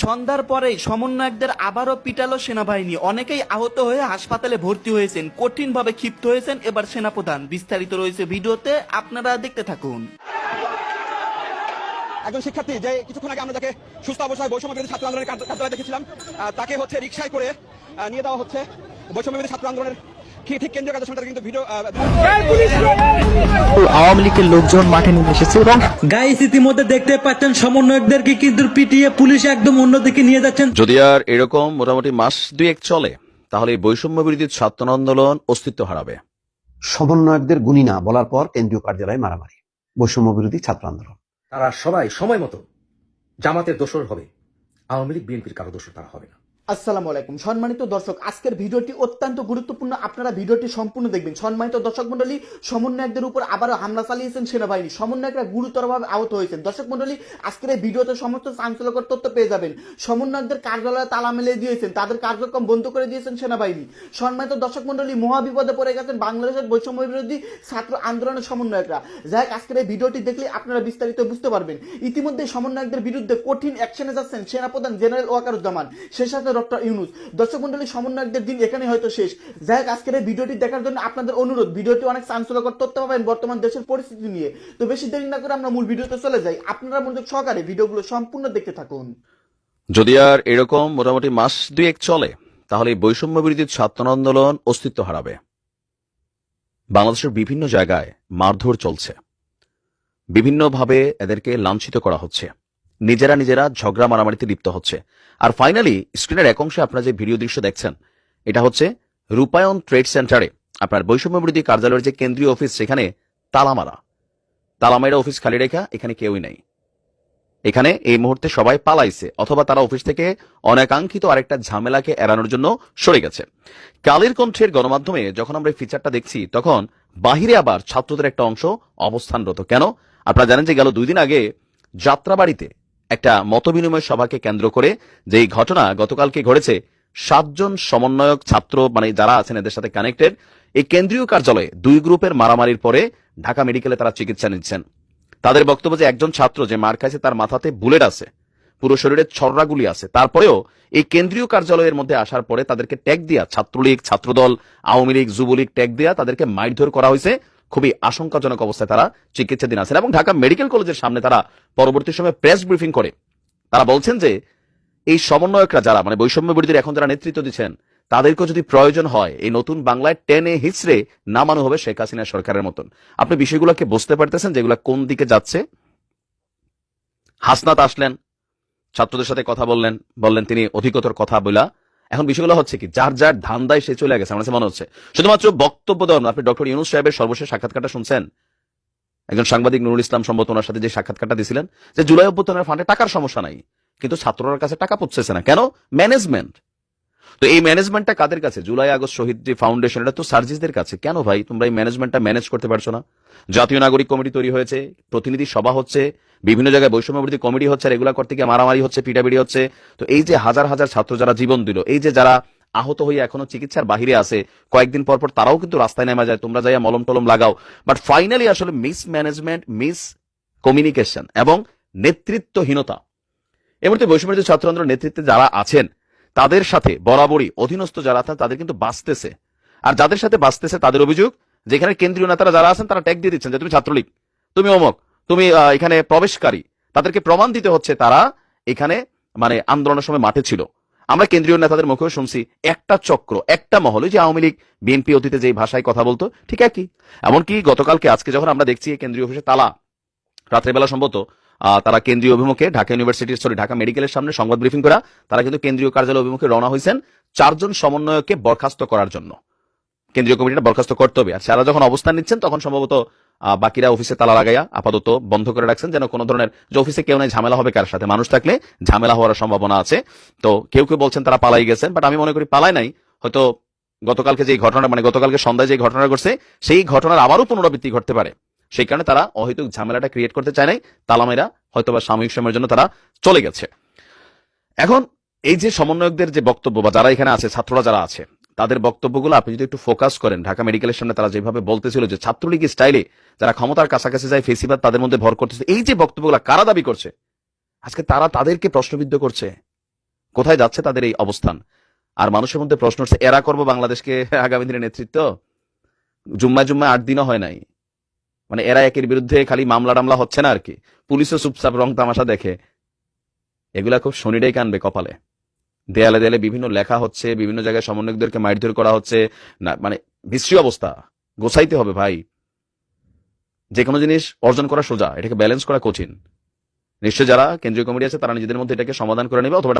সন্ধ্যার পরেই সমন্বয়কদের আবারও পিটালো সেনাবাহিনী। অনেকেই আহত হয়ে হাসপাতালে ভর্তি হয়েছেন, কঠিনভাবে ক্ষিপ্ত হয়েছেন এবার সেনাপ্রধান। বিস্তারিত রয়েছে ভিডিওতে, আপনারা দেখতে থাকুন। একজন শিক্ষার্থী যে কিছুক্ষণ আগে আমরা যাকে সুস্থ অবস্থায় বৈষম্য বিরোধী ছাত্র আন্দোলনের কার্যালয়ে দেখেছিলাম, তাকে রিকশায় করে নিয়ে দেওয়া হচ্ছে বৈষম্য বিরোধী ছাত্র আন্দোলনের ঠিক কেন্দ্রীয় কার্যালয়। কিন্তু ভিডিও আওয়ামী লীগের লোকজন মাঠে নেমে এসেছে এবং গাইস ইতিমধ্যে দেখতে পাচ্ছেন সমন্বয়কদেরকে কিন্তু পিটিয়ে পুলিশ একদম অন্যদিকে নিয়ে যাচ্ছেন। যদি আর এরকম মোটামুটি মাস দুয়েক চলে তাহলে বৈষম্য বিরোধী ছাত্র আন্দোলন অস্তিত্ব হারাবে। সমন্বয়কদের গুণী না বলার পর কেন্দ্রীয় কার্যালয়ে মারামারি, বৈষম্য বিরোধী ছাত্র আন্দোলন। তারা সবাই সময় মতো জামাতের দোসর হবে, আওয়ামী লীগ বিএনপির কারো দোসর তারা হবে না। আসসালামু আলাইকুম সম্মানিত দর্শক, আজকের ভিডিওটি অত্যন্ত গুরুত্বপূর্ণ, আপনারা ভিডিওটি সম্পূর্ণ দেখবেন। সম্মানিত দর্শক মন্ডলী, সমন্বয়কদের উপর আবারও হামলা চালিয়েছেন সেনাবাহিনী। সমন্বয়করা গুরুতরভাবে আহত হয়েছেন। দর্শক মন্ডলী, আজকের এই ভিডিওতে সমস্ত চাঞ্চল্যকর তথ্য পেয়ে যাবেন। সমন্বয়কদের কার্যালয়ে তালা মেলে দিয়েছেন, তাদের কার্যক্রম বন্ধ করে দিয়েছেন সেনাবাহিনী। সম্মানিত দর্শক মন্ডলী, মহাবিপদে পড়ে গেছেন বাংলাদেশের বৈষম্য বিরোধী ছাত্র আন্দোলনের সমন্বয়করা। যাই হোক, আজকের এই ভিডিওটি দেখলে আপনারা বিস্তারিত বুঝতে পারবেন। ইতিমধ্যে সমন্বয়কদের বিরুদ্ধে কঠিন অ্যাকশনে যাচ্ছেন সেনাপ্রধান জেনারেল ওয়াকারুজ্জামান, সেই সাথে ডক্টর ইউনূস। দর্শক মন্ডলী, সমন্বয়কদের দিন এখানে হয়তো শেষ। যাই হোক, আজকের এই ভিডিওটি দেখার জন্য আপনাদের অনুরোধ, ভিডিওটি অনেক চাঞ্চল্যকর তথ্য পাবেন বর্তমান দেশের পরিস্থিতি নিয়ে। তো বেশি দেরি না করে আমরা মূল ভিডিওতে চলে যাই, আপনারা মনোযোগ সহকারে ভিডিওগুলো সম্পূর্ণ দেখতে থাকুন। যদি আর এরকম মোটামুটি মাস দুয়েক চলে তাহলে বৈষম্য বিরোধী ছাত্র আন্দোলন অস্তিত্ব হারাবে। বাংলাদেশের বিভিন্ন জায়গায় মারধর চলছে, বিভিন্নভাবে এদেরকে লাঞ্ছিত করা হচ্ছে, নিজেরা ঝগড়া মারামারিতে লিপ্ত হচ্ছে। আর ফাইনালি স্ক্রিনের এক অংশে আপনারা যে ভিডিও দৃশ্য দেখছেন, এটা হচ্ছে রূপায়ণ ট্রেড সেন্টারে আপনার বৈষম্য বিরোধী কার্যালয়ের যে কেন্দ্রীয় অফিস, সেখানে তালামারা অফিস খালি রেখা, এখানে কেউই নাই। এখানে এই মুহূর্তে সবাই পালাইছে, অথবা তারা অফিস থেকে অনাকাঙ্ক্ষিত আরেকটা ঝামেলাকে এড়ানোর জন্য সরে গেছে। কালের কণ্ঠের গণমাধ্যমে যখন আমরা এই ফিচারটা দেখছি, তখন বাহিরে আবার ছাত্রদের একটা অংশ অবস্থানরত। কেন? আপনারা জানেন যে গেল 2 দিন আগে যাত্রাবাড়িতে একটা মতবিনিময় সভাকে কেন্দ্র করে যেই ঘটনা গতকালকে ঘটেছে, 7 জন সমন্বয়ক ছাত্র মানে যারা আছেন এদের সাথে কানেক্টেড, এই কেন্দ্রীয় কার্যালয়ে 2 গ্রুপের মারামারির পরে ঢাকা মেডিকেলে তারা চিকিৎসা নিচ্ছেন। তাদের বক্তব্য যে একজন ছাত্র যে মার খাইছে তার মাথাতে বুলেট আছে, পুরো শরীরে ছররাগুলি আছে, তারপরেও এই কেন্দ্রীয় কার্যালয়ের মধ্যে আসার পরে তাদেরকে ট্যাগ দিয়া, ছাত্রলীগ, ছাত্রদল, আওয়ামী লীগ, যুবলীগ ট্যাগ দিয়া তাদেরকে মারধর করা হয়েছে। খুবই আশঙ্কাজনক অবস্থায় তারা চিকিৎসাধীন আছেন। এবং ঢাকা মেডিকেল কলেজের সামনে তারা পরবর্তী সময় প্রেস ব্রিফিং করে তারা বলছেন যে এই সমন্বয়করা যারা মানে বৈষম্য বিরোধীর এখন যারা নেতৃত্ব দিচ্ছেন, তাদেরকেও যদি প্রয়োজন হয় এই নতুন বাংলায় টেনে হিচড়ে নামানো হবে শেখ হাসিনা সরকারের মতন। আপনি বিষয়গুলোকে বুঝতে পারতেছেন যেগুলো কোন দিকে যাচ্ছে? হাসনাত আসলেন, ছাত্রদের সাথে কথা বললেন তিনি অধিকতর কথা বলা। এখন বিষয়গুলো হচ্ছে কি, যার যার ধান্দায় সে চলে গেছে আমার কাছে মনে হচ্ছে। শুধুমাত্র বক্তব্য দেওয়ার, আপনি ডক্টর ইউনূস সাহেবের সর্বশেষ সাক্ষাৎকারটা শুনছেন? একজন সাংবাদিক নুরুল ইসলাম সম্ভবত ওনার সাথে যে সাক্ষাৎকারটা দিয়েছিলেন, যে জুলাই অভ্যুত্থানের ফান্ডে টাকার সমস্যা নাই, কিন্তু ছাত্রদের কাছে টাকা পৌঁছেছে না। কেন? ম্যানেজমেন্ট। তো এই ম্যানেজমেন্টটা কাদের কাছে? জুলাই আগস্ট শহীদ যে ফাউন্ডেশন, এটা তো সার্জিসদের কাছে। কেন ভাই তোমরা এই ম্যানেজমেন্টটা ম্যানেজ করতে পারছো না? জাতীয় নাগরিক কমিটি তৈরি হয়েছে, প্রতিনিধি সভা হচ্ছে, বিভিন্ন জায়গায় বৈষম্য বিরোধী কমিটি হচ্ছে, আর এগুলা করতে গিয়ে মারামারি হচ্ছে, পিটাপিটি হচ্ছে। তো এই যে হাজার হাজার ছাত্র যারা জীবন দিল, এই যে যারা আহত হয়ে এখনো চিকিৎসার বাহিরে আছে, কয়েকদিন পর তারাও কিন্তু রাস্তায় নেমে যায়, তোমরা যাইয়া মলম টলম লাগাও। বাট ফাইনালি আসলে মিস ম্যানেজমেন্ট, মিস কমিউনিকেশন এবং নেতৃত্বহীনতা। এর মধ্যে বৈষম্য বিরোধী ছাত্র আন্দোলনের নেতৃত্বে যারা আছেন তাদের সাথে বরাবরই অধীনস্থ যারা আছেন তাদের কিন্তু বাঁচতেছে। আর যাদের সাথে বাঁচতেছে তাদের অভিযোগ, যেখানে কেন্দ্রীয় নেতারা যারা আছেন তারা ট্যাগ দিয়ে দিচ্ছেন যে তুমি ছাত্রলীগ, তুমি অমক, তুমি এখানে প্রবেশকারী। তাদেরকে প্রমাণ দিতে হচ্ছে তারা এখানে মানে আন্দোলনের সময় মাঠে ছিল। আমরা কেন্দ্রীয় নেতাদের মুখেও শুনছি একটা চক্র, একটা মহল, যে আওয়ামী লীগ বিএনপি অতীতে যে ভাষায় কথা বলতো ঠিক একই। এমনকি গতকালকে আজকে যখন আমরা দেখছি কেন্দ্রীয় অফিসে তালা, রাত্রেবেলা সম্ভবত তারা কেন্দ্রীয় অভিমুখে ঢাকা মেডিকেলের সামনে সংবাদ ব্রিফিং করা, তারা কিন্তু কেন্দ্রীয় কার্যালয় অভিমুখে রওনা হয়েছেন 4 জন সমন্বয়ককে বরখাস্ত করার জন্য। কেন্দ্রীয় কমিটিটা বরখাস্ত করতে হবে। আর যারা যখন অবস্থান নিচ্ছেন তখন সম্ভবত বাকিরা অফিসে তালা লাগাইয়া আপাতত বন্ধ করে রাখছেন, যেন কোনো ধরনের, যে অফিসে কেউ নাই, ঝামেলা হবে কার সাথে, মানুষ থাকলে ঝামেলা হওয়ার সম্ভাবনা আছে। তো কেউ কেউ বলছেন তারা পালাই গেছেন, বাট আমি মনে করি পালাই নাই। হয়তো গতকালকে যে ঘটনা, মানে গতকালকে সন্ধ্যায় যে ঘটনা ঘটছে, সেই ঘটনার আবারও পুনরাবৃত্তি ঘটতে পারে। সেই কারণে তারা অহেতুক ঝামেলাটা ক্রিয়েট করতে চায় নাই, তালামেরা হয়তো বা সাময়িক সময়ের জন্য তারা চলে গেছে। এখন এই যে সমন্বয়কদের যে বক্তব্য বা যারা এখানে আছে, ছাত্ররা যারা আছে, তাদের বক্তব্যগুলো আপনি যদি একটু ফোকাস করেন, ঢাকা মেডিকেলের সামনে তারা যেভাবে বলতেছিল যে ছাত্রলীগ স্টাইলে যারা ক্ষমতার কাছাকাছি যায়, ফেসিবাদ তাদের মধ্যে ভর করতেছে, এই যে বক্তব্যগুলো কারা দাবি করছে, আজকে তারা তাদেরকে প্রশ্নবিদ্ধ করছে। কোথায় যাচ্ছে তাদের এই অবস্থান? আর মানুষের মধ্যে প্রশ্ন হচ্ছে, এরা করবো বাংলাদেশকে আগামী দিনের নেতৃত্ব? জুম্মায় 8 দিনও হয় নাই, মানে এরা একের বিরুদ্ধে খালি মামলা টামলা হচ্ছে না আর কি, পুলিশও চুপচাপ রং তামাশা দেখে। এগুলা খুব শনিটাই কানবে কপালে। দেয়ালে দেয়ালে বিভিন্ন লেখা হচ্ছে, বিভিন্ন জায়গায় সমন্বয়কদেরকে মারধর করা হচ্ছে, না মানে বিশ্রী অবস্থা। গোছাইতে হবে ভাই। যে কোনো জিনিস অর্জন করা সোজা, এটাকে ব্যালেন্স করা কঠিন। নিশ্চয় যারা কেন্দ্রীয় কমিটি আছে তারা নিজেদের মধ্যে এটাকে সমাধান করে নেবে, অথবা